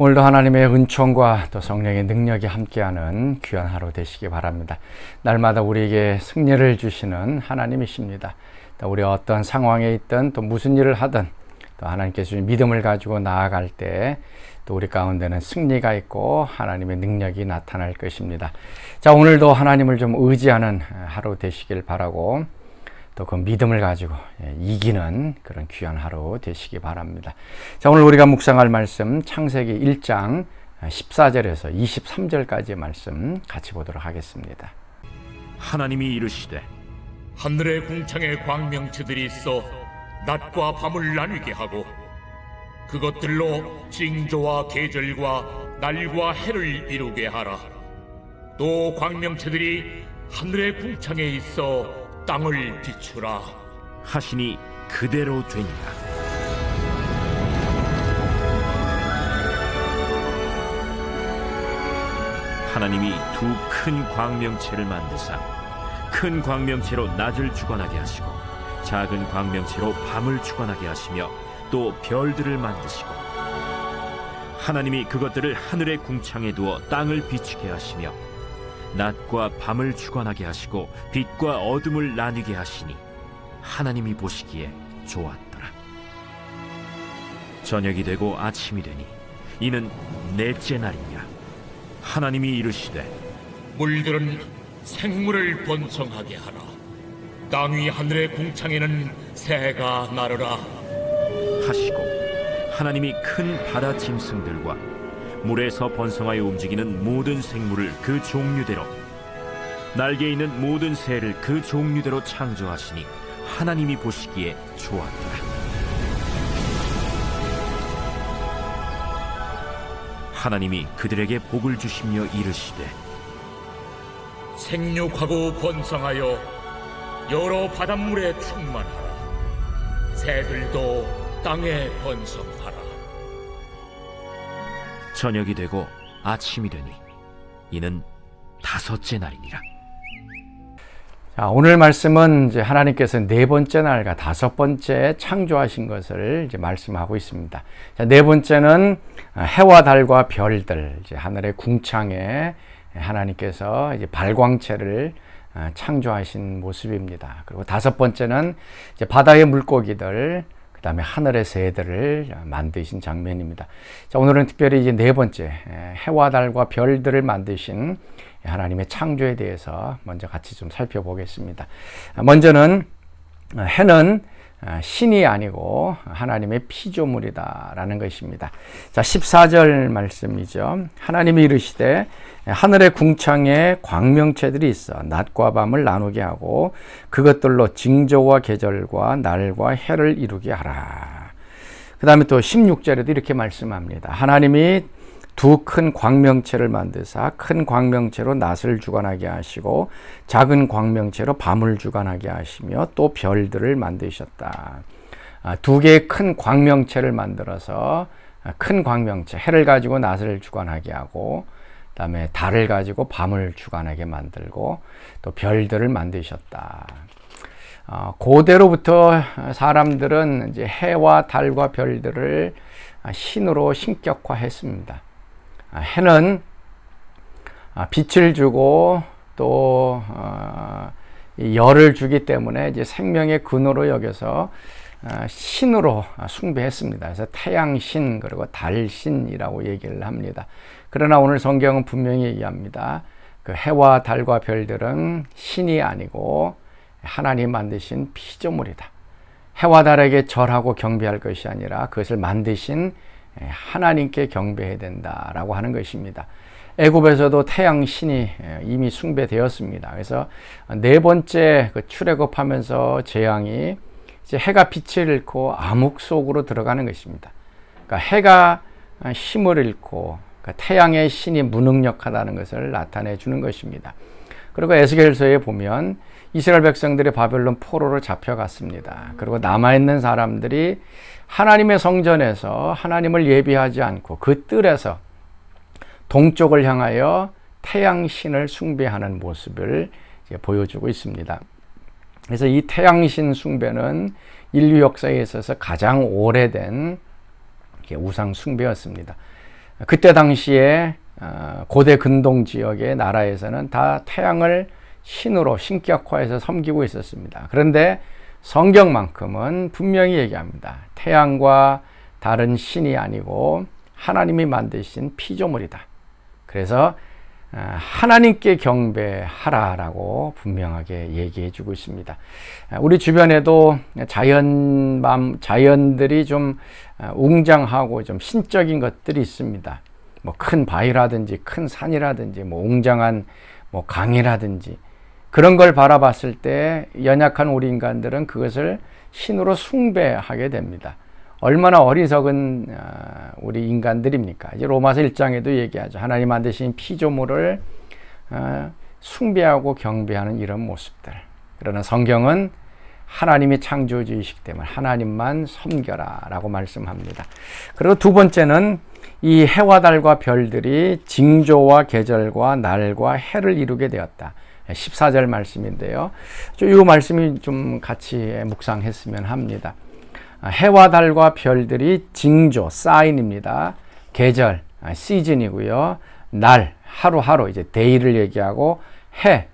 오늘도 하나님의 은총과 또 성령의 능력이 함께하는 귀한 하루 되시기 바랍니다. 날마다 우리에게 승리를 주시는 하나님이십니다. 또 우리 어떤 상황에 있든 또 무슨 일을 하든 또 하나님께서 주신 믿음을 가지고 나아갈 때 또 우리 가운데는 승리가 있고 하나님의 능력이 나타날 것입니다. 자, 오늘도 하나님을 좀 의지하는 하루 되시길 바라고 또 그 믿음을 가지고 이기는 그런 귀한 하루 되시기 바랍니다. 자, 오늘 우리가 묵상할 말씀 창세기 1장 14절에서 23절까지의 말씀 같이 보도록 하겠습니다. 하나님이 이르시되 하늘의 궁창에 광명체들이 있어 낮과 밤을 나뉘게 하고 그것들로 징조와 계절과 날과 해를 이루게 하라. 또 광명체들이 하늘의 궁창에 있어 땅을 비추라 하시니 그대로 되니라. 하나님이 두 큰 광명체를 만드사 큰 광명체로 낮을 주관하게 하시고 작은 광명체로 밤을 주관하게 하시며 또 별들을 만드시고 하나님이 그것들을 하늘의 궁창에 두어 땅을 비추게 하시며 낮과 밤을 주관하게 하시고 빛과 어둠을 나뉘게 하시니 하나님이 보시기에 좋았더라. 저녁이 되고 아침이 되니 이는 넷째 날이니라. 하나님이 이르시되 물들은 생물을 번성하게 하라. 땅 위 하늘의 궁창에는 새가 나르라 하시고 하나님이 큰 바다 짐승들과 물에서 번성하여 움직이는 모든 생물을 그 종류대로 날개 있는 모든 새를 그 종류대로 창조하시니 하나님이 보시기에 좋았더라. 하나님이 그들에게 복을 주시며 이르시되 생육하고 번성하여 여러 바닷물에 충만하라. 새들도 땅에 번성하라. 저녁이 되고 아침이 되니 이는 다섯째 날이니라. 자, 오늘 말씀은 이제 하나님께서 네 번째 날과 다섯 번째 창조하신 것을 이제 말씀하고 있습니다. 자, 네 번째는 해와 달과 별들, 이제 하늘의 궁창에 하나님께서 이제 발광체를 창조하신 모습입니다. 그리고 다섯 번째는 이제 바다의 물고기들, 그 다음에 하늘의 새들을 만드신 장면입니다. 자, 오늘은 특별히 이제 네 번째 해와 달과 별들을 만드신 하나님의 창조에 대해서 먼저 같이 좀 살펴보겠습니다. 먼저는 해는 신이 아니고 하나님의 피조물이다라는 것입니다. 자, 14절 말씀이죠. 하나님이 이르시되 하늘의 궁창에 광명체들이 있어 낮과 밤을 나누게 하고 그것들로 징조와 계절과 날과 해를 이루게 하라. 그 다음에 또 16절에도 이렇게 말씀합니다. 하나님이 두 큰 광명체를 만드사 큰 광명체로 낮을 주관하게 하시고 작은 광명체로 밤을 주관하게 하시며 또 별들을 만드셨다. 두 개의 큰 광명체를 만들어서 큰 광명체, 해를 가지고 낮을 주관하게 하고 그 다음에 달을 가지고 밤을 주관하게 만들고 또 별들을 만드셨다. 고대로부터 사람들은 이제 해와 달과 별들을 신으로 신격화했습니다. 해는 빛을 주고 또 열을 주기 때문에 이제 생명의 근원으로 여겨서 신으로 숭배했습니다. 그래서 태양신 그리고 달신이라고 얘기를 합니다. 그러나 오늘 성경은 분명히 얘기합니다. 그 해와 달과 별들은 신이 아니고 하나님 만드신 피조물이다. 해와 달에게 절하고 경배할 것이 아니라 그것을 만드신 하나님께 경배해야 된다라고 하는 것입니다. 애굽에서도 태양신이 이미 숭배되었습니다. 그래서 네 번째 그 출애굽하면서 재앙이 이제 해가 빛을 잃고 암흑 속으로 들어가는 것입니다. 그러니까 해가 힘을 잃고 그러니까 태양의 신이 무능력하다는 것을 나타내 주는 것입니다. 그리고 에스겔서에 보면 이스라엘 백성들이 바벨론 포로로 잡혀갔습니다. 그리고 남아있는 사람들이 하나님의 성전에서 하나님을 예비하지 않고 그 뜰에서 동쪽을 향하여 태양신을 숭배하는 모습을 이제 보여주고 있습니다. 그래서 이 태양신 숭배는 인류 역사에 있어서 가장 오래된 우상 숭배였습니다. 그때 당시에 고대 근동 지역의 나라에서는 다 태양을 신으로 신격화해서 섬기고 있었습니다. 그런데 성경만큼은 분명히 얘기합니다. 태양과 다른 신이 아니고 하나님이 만드신 피조물이다. 그래서 하나님께 경배하라라고 분명하게 얘기해 주고 있습니다. 우리 주변에도 자연들이 좀 웅장하고 좀 신적인 것들이 있습니다. 뭐 큰 바위라든지 큰 산이라든지 뭐 웅장한 뭐 강이라든지 그런 걸 바라봤을 때 연약한 우리 인간들은 그것을 신으로 숭배하게 됩니다. 얼마나 어리석은 우리 인간들입니까? 이제 로마서 1장에도 얘기하죠. 하나님 만드신 피조물을 숭배하고 경배하는 이런 모습들. 그러나 성경은 하나님이 창조주이시기 때문에 하나님만 섬겨라 라고 말씀합니다. 그리고 두 번째는 이 해와 달과 별들이 징조와 계절과 날과 해를 이루게 되었다. 14절 말씀인데요. 이 말씀이 좀 같이 묵상했으면 합니다. 해와 달과 별들이 징조, 사인입니다. 계절, 시즌이고요. 날, 하루하루 이제 데이를 얘기하고 해,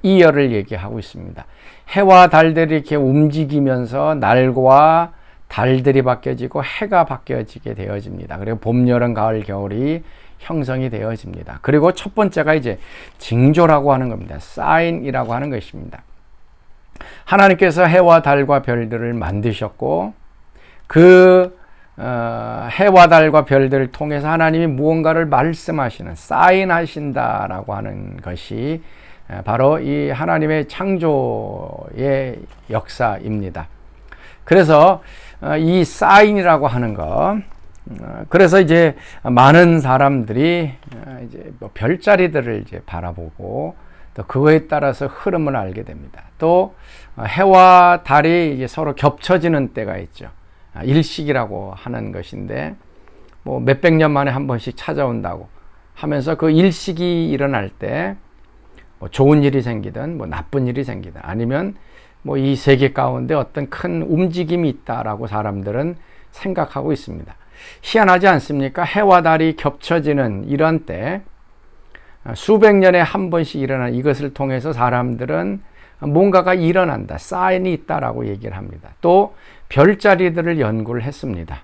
이어를 얘기하고 있습니다. 해와 달들이 이렇게 움직이면서 날과 달들이 바뀌어지고 해가 바뀌어지게 되어집니다. 그리고 봄, 여름, 가을, 겨울이 형성이 되어집니다. 그리고 첫 번째가 이제 징조라고 하는 겁니다. 사인이라고 하는 것입니다. 하나님께서 해와 달과 별들을 만드셨고 그 해와 달과 별들을 통해서 하나님이 무언가를 말씀하시는 사인하신다라고 하는 것이 바로 이 하나님의 창조의 역사입니다. 그래서 이 사인이라고 하는 것, 그래서 이제 많은 사람들이 이제 뭐 별자리들을 이제 바라보고 또 그거에 따라서 흐름을 알게 됩니다. 또 해와 달이 이제 서로 겹쳐지는 때가 있죠. 일식이라고 하는 것인데 뭐 몇백 년 만에 한 번씩 찾아온다고 하면서 그 일식이 일어날 때 뭐 좋은 일이 생기든 뭐 나쁜 일이 생기든 아니면 뭐 이 세계 가운데 어떤 큰 움직임이 있다라고 사람들은 생각하고 있습니다. 희한하지 않습니까? 해와 달이 겹쳐지는 이런 때 수백 년에 한 번씩 일어나는 이것을 통해서 사람들은 뭔가가 일어난다, 사인이 있다라고 얘기를 합니다. 또 별자리들을 연구를 했습니다.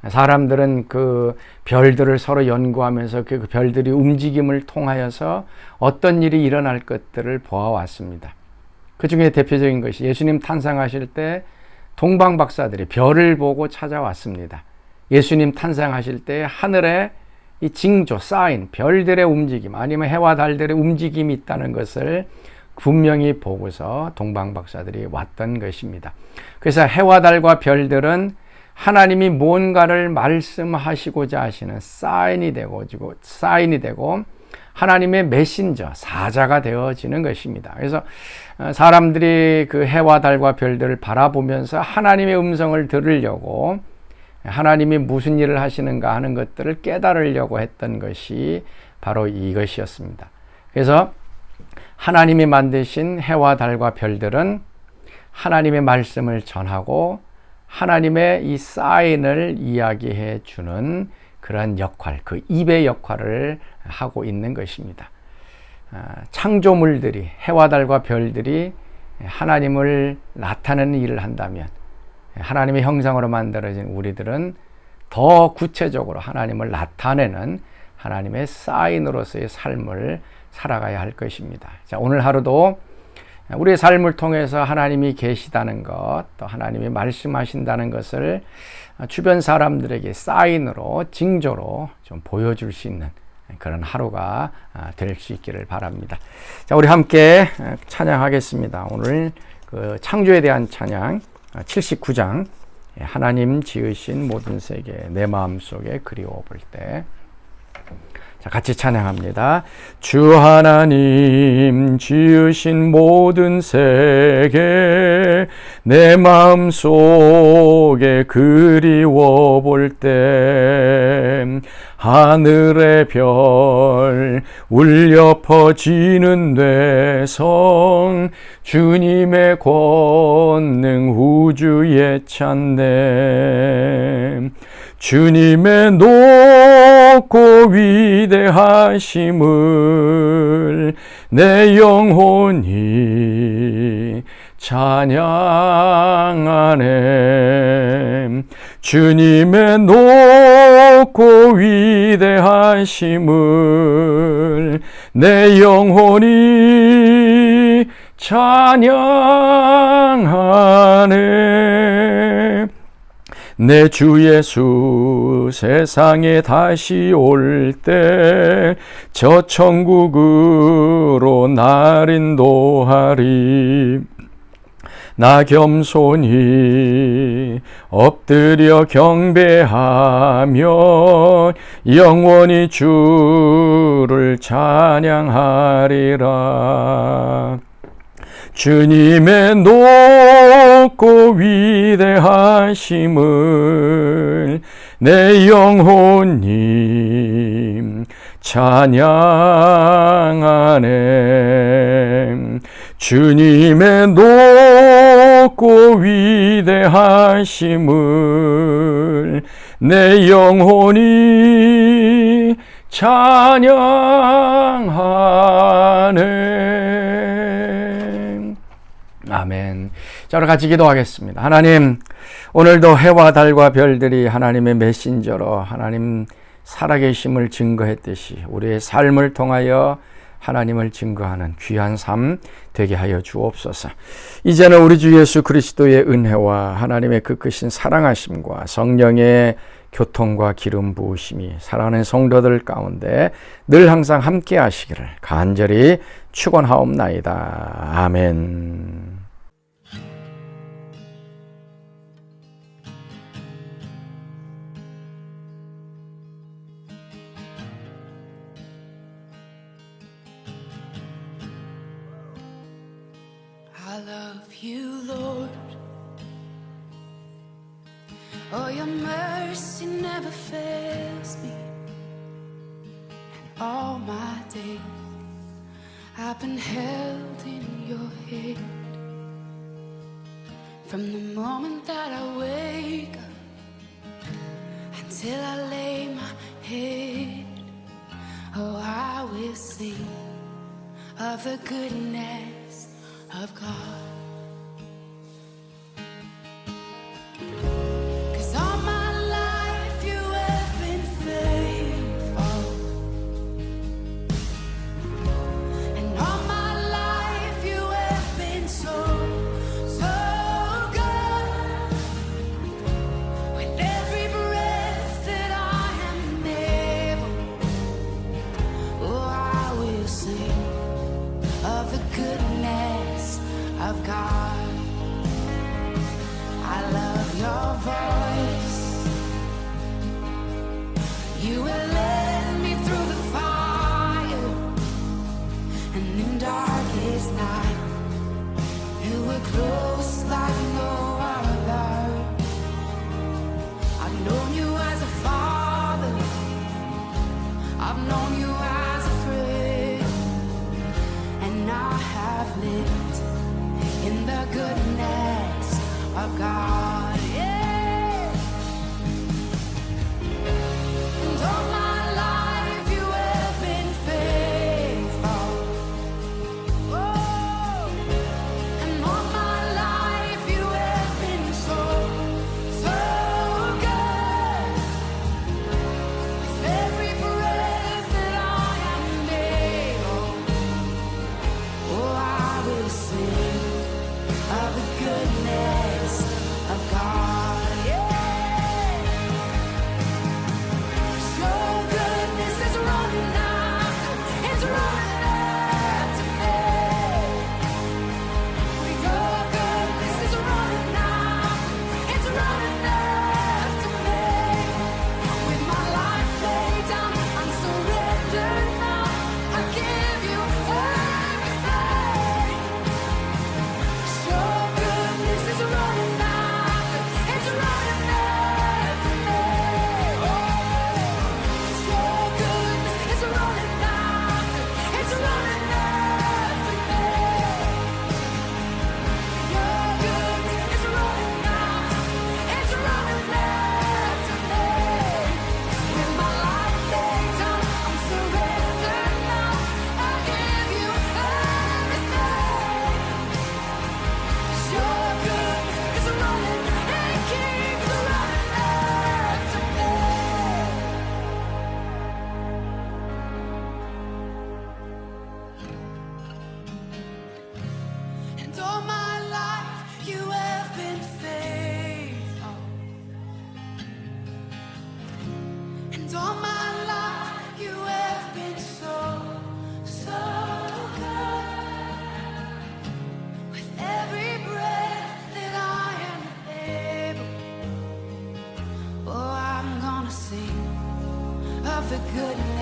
사람들은 그 별들을 서로 연구하면서 그 별들이 움직임을 통하여서 어떤 일이 일어날 것들을 보아왔습니다. 그 중에 대표적인 것이 예수님 탄생하실 때 동방 박사들이 별을 보고 찾아왔습니다. 예수님 탄생하실 때 하늘에 이 징조, 사인, 별들의 움직임 아니면 해와 달들의 움직임이 있다는 것을 분명히 보고서 동방 박사들이 왔던 것입니다. 그래서 해와 달과 별들은 하나님이 뭔가를 말씀하시고자 하시는 사인이 되고 하나님의 메신저, 사자가 되어지는 것입니다. 그래서 사람들이 그 해와 달과 별들을 바라보면서 하나님의 음성을 들으려고 하나님이 무슨 일을 하시는가 하는 것들을 깨달으려고 했던 것이 바로 이것이었습니다. 그래서 하나님이 만드신 해와 달과 별들은 하나님의 말씀을 전하고 하나님의 이 사인을 이야기해 주는 그런 역할, 그 입의 역할을 하고 있는 것입니다. 창조물들이, 해와 달과 별들이 하나님을 나타내는 일을 한다면 하나님의 형상으로 만들어진 우리들은 더 구체적으로 하나님을 나타내는 하나님의 사인으로서의 삶을 살아가야 할 것입니다. 자, 오늘 하루도 우리의 삶을 통해서 하나님이 계시다는 것, 또 하나님이 말씀하신다는 것을 주변 사람들에게 사인으로, 징조로 좀 보여줄 수 있는 그런 하루가 될 수 있기를 바랍니다. 자, 우리 함께 찬양하겠습니다. 오늘 그 창조에 대한 찬양 79장 하나님 지으신 모든 세계 내 마음속에 그리워 볼 때 자, 같이 찬양합니다. 주 하나님 지으신 모든 세계 내 마음속에 그리워 볼 때 하늘의 별 울려 퍼지는 뇌성 주님의 권능 우주에 찬네 주님의 높고 위대하심을 내 영혼이 찬양하네. 주님의 높고 위대하심을 내 영혼이 찬양하네. 내 주 예수 세상에 다시 올 때 저 천국으로 날 인도하리. 나 겸손히 엎드려 경배하며 영원히 주를 찬양하리라. 주님의 높고 위대하심을 내 영혼이 찬양하네. 주님의 높고 위대하심을 내 영혼이 찬양하네. 아멘. 자, 우리 같이 기도하겠습니다. 하나님, 오늘도 해와 달과 별들이 하나님의 메신저로 하나님 살아계심을 증거했듯이 우리의 삶을 통하여 하나님을 증거하는 귀한 삶 되게 하여 주옵소서. 이제는 우리 주 예수 그리스도의 은혜와 하나님의 그 크신 사랑하심과 성령의 교통과 기름 부으심이 사랑하는 성도들 가운데 늘 항상 함께 하시기를 간절히 축원하옵나이다. 아멘. I love you, Lord. Oh, your mercy never fails me. And all my days I've been held in your hand. From the moment that I wake up until I lay my head, oh, I will sing of the goodness of God. 'Cause all my life you have been faithful, and all my life you have been so, so good. With every breath that I am able, oh, I will sing of the goodness of the good